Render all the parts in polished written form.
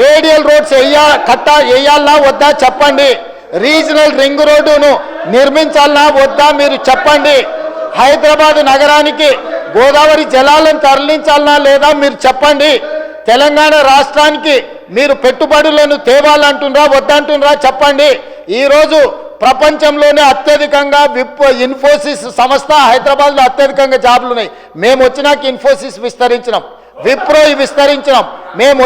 Radial roads వేయాలనా వద్దా చెప్పండి. Regional ring రోడ్డును నిర్మించాలనా వద్దా మీరు చెప్పండి. హైదరాబాద్ నగరానికి గోదావరి జలాలను తరలించాలనా లేదా మీరు చెప్పండి. తెలంగాణ రాష్ట్రానికి మీరు పెట్టుబడులను తేవాలంటున్నారా వద్దంటున్నారా చెప్పండి. ఈరోజు ప్రపంచంలోనే అత్యధికంగా ఇన్ఫోసిస్ సంస్థ హైదరాబాద్లో అత్యధికంగా జాబులు ఉన్నాయి. మేము వచ్చినాక ఇన్ఫోసిస్ విస్తరించినాం, విప్రో విస్తరించినాం. మేము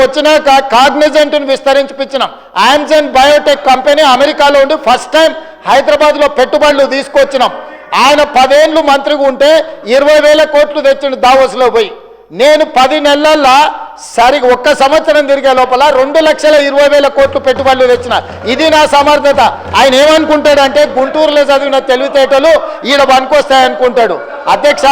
వచ్చినాక కాగ్నిజెంట్ని విస్తరించిపించినాం. ఆమ్జన్ బయోటెక్ కంపెనీ అమెరికాలో ఉండి ఫస్ట్ టైం హైదరాబాద్లో పెట్టుబడులు తీసుకొచ్చినాం. ఆయన 10 ఏళ్ళు మంత్రిగా ఉంటే 20,000 కోట్లు తెచ్చిండు దావోస్లో పోయి. నేను 10 నెలల్లో ఒక్క సంవత్సరం తిరిగే లోపల 2,20,000 కోట్లు పెట్టుబడులు తెచ్చిన. ఇది నా సమర్థత. ఆయన ఏమనుకుంటాడంటే గుంటూరులో చదివిన తెలివితేటలు ఈడ పనికొస్తాయనుకుంటాడు. అధ్యక్ష,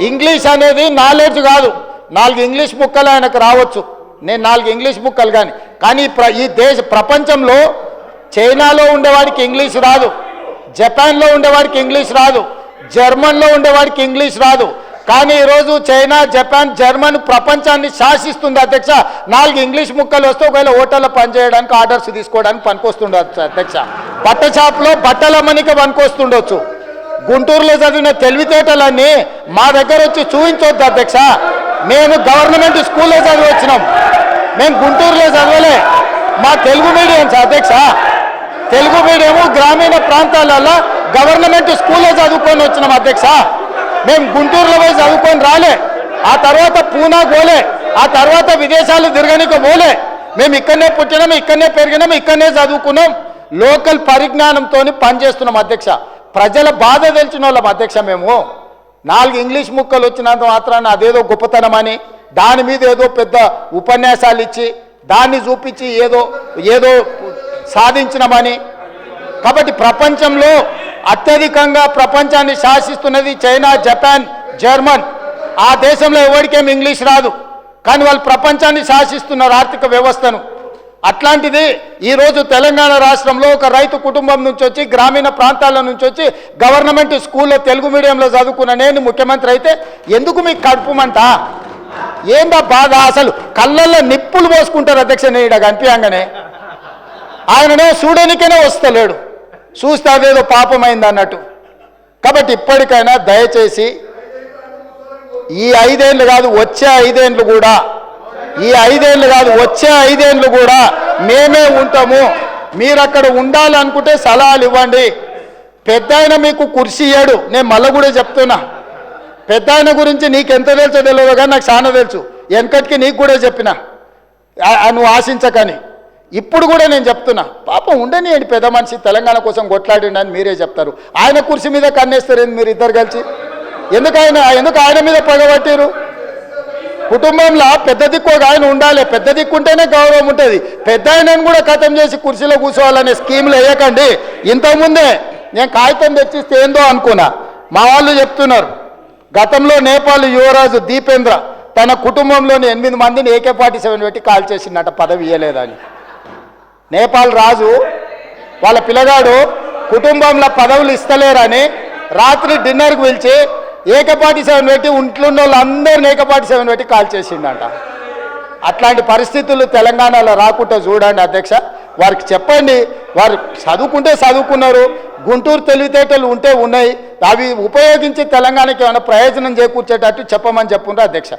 ఇంగ్లీష్ అనేది నాలెడ్జ్ కాదు. 4 ఇంగ్లీష్ ముక్కలు ఆయనకు రావచ్చు, నేను 4 ఇంగ్లీష్ ముక్కలు కానీ ఈ ప్రపంచంలో చైనాలో ఉండేవాడికి ఇంగ్లీష్ రాదు, జపాన్లో ఉండేవాడికి ఇంగ్లీష్ రాదు, జర్మన్లో ఉండేవాడికి ఇంగ్లీష్ రాదు. కానీ ఈరోజు చైనా, జపాన్, జర్మన్ ప్రపంచాన్ని శాసిస్తుంది అధ్యక్ష. 4 ఇంగ్లీష్ ముక్కలు వస్తే ఒకవేళ హోటల్లో పనిచేయడానికి ఆర్డర్స్ తీసుకోవడానికి పనికొస్తుండొచ్చు అధ్యక్ష. బట్ట షాప్లో బట్టల అమ్మనికి పనికొస్తుండొచ్చు. గుంటూరులో చదివిన తెలివితేటలన్నీ మా దగ్గర వచ్చి చూపించవద్దు అధ్యక్ష. మేము గవర్నమెంట్ స్కూల్లో చదివి వచ్చినాం, మేము గుంటూరులో చదవలే. మా తెలుగు మీడియంస్ అధ్యక్ష, తెలుగు మీడియము గ్రామీణ ప్రాంతాలలో గవర్నమెంట్ స్కూల్లో చదువుకొని వచ్చినాం అధ్యక్ష. మేము గుంటూరులో పోయి చదువుకొని రాలే, ఆ తర్వాత పూనా పోలే, ఆ తర్వాత విదేశాలు తిరగనికి పోలే. మేము ఇక్కడనే పుట్టినాం, ఇక్కడనే పెరిగినాం, ఇక్కడనే చదువుకున్నాం. లోకల్ పరిజ్ఞానంతో పనిచేస్తున్నాం అధ్యక్ష. ప్రజల బాధ తెలిసిన వాళ్ళం అధ్యక్ష. మేము 4 ఇంగ్లీష్ ముక్కలు వచ్చినంత మాత్రాన అదేదో గొప్పతనం అని దాని మీద ఏదో పెద్ద ఉపన్యాసాలు ఇచ్చి దాన్ని చూపించి ఏదో సాధించినమని. కాబట్టి ప్రపంచంలో అత్యధికంగా ప్రపంచాన్ని శాసిస్తున్నది చైనా, జపాన్, జర్మన్. ఆ దేశంలో ఎవరికేం ఇంగ్లీష్ రాదు, కానీ వాళ్ళు ప్రపంచాన్ని శాసిస్తున్నారు ఆర్థిక వ్యవస్థను. అట్లాంటిది ఈరోజు తెలంగాణ రాష్ట్రంలో ఒక రైతు కుటుంబం నుంచి వచ్చి గ్రామీణ ప్రాంతాల నుంచి వచ్చి గవర్నమెంట్ స్కూల్లో తెలుగు మీడియంలో చదువుకున్న నేను ముఖ్యమంత్రి అయితే ఎందుకు మీకు కడుపుమంట? ఏందా బాధ? అసలు కళ్ళల్లో నిప్పులు పోసుకుంటారు అధ్యక్ష. నేను కనిపించగానే ఆయననే చూడనికనే వస్తలేడు, చూస్తే అదేదో పాపమైంది అన్నట్టు. కాబట్టి ఇప్పటికైనా దయచేసి ఈ 5 ఏళ్ళు కాదు వచ్చే 5 ఏళ్ళు కూడా, ఈ 5 ఏళ్ళు కాదు వచ్చే 5 ఏళ్ళు కూడా మేమే ఉంటాము. మీరు అక్కడ ఉండాలనుకుంటే సలహాలు ఇవ్వండి. పెద్ద ఆయన మీకు కుర్చీ ఇయ్యాడు. నేను మళ్ళీ కూడా చెప్తున్నా, పెద్ద ఆయన గురించి నీకు ఎంత తెలుసో తెలియదు కానీ నాకు చాలా తెలుసు. వెనకటికి నీకు కూడా చెప్పిన, నువ్వు ఆశించకని. ఇప్పుడు కూడా నేను చెప్తున్నా, పాపం ఉండనియండి, పెద్ద మనిషి తెలంగాణ కోసం కొట్లాడిండి అని మీరే చెప్తారు. ఆయన కుర్చీ మీద కన్నేస్తారు మీరు ఇద్దరు కలిసి. ఎందుకు ఆయన మీద పగబట్టారు? కుటుంబంలో పెద్ద దిక్కు ఒక ఆయన ఉండాలి, పెద్ద దిక్కు ఉంటేనే గౌరవం ఉంటుంది. పెద్ద ఆయనను కూడా ఖతం చేసి కుర్చీలో కూర్చోవాలనే స్కీమ్లు వేయకండి. ఇంతకుముందే నేను కాగితం తెచ్చిస్తే ఏందో అనుకున్నా, మా వాళ్ళు చెప్తున్నారు గతంలో నేపాల్ యువరాజు దీపేంద్ర తన కుటుంబంలోని 8 మందిని AK-47 పెట్టి కాల్ చేసిందట, పదవి ఇవ్వలేదని. నేపాల్ రాజు వాళ్ళ పిల్లగాడు కుటుంబంలో పదవులు ఇస్తలేరని రాత్రి డిన్నర్కి పిలిచి AK-47 పెట్టి ఇంట్లో వాళ్ళందరినీ AK-47 పెట్టి కాల్ చేసిందంట. అట్లాంటి పరిస్థితులు తెలంగాణలో రాకుండా చూడండి అధ్యక్ష. వారికి చెప్పండి, వారు చదువుకుంటే చదువుకున్నారు, గుంటూరు తెలివితేటలు ఉంటే ఉన్నాయి, అవి ఉపయోగించి తెలంగాణకి ఏమైనా ప్రయోజనం చేకూర్చేటట్టు చెప్పమని చెప్పుండ్రు అధ్యక్ష.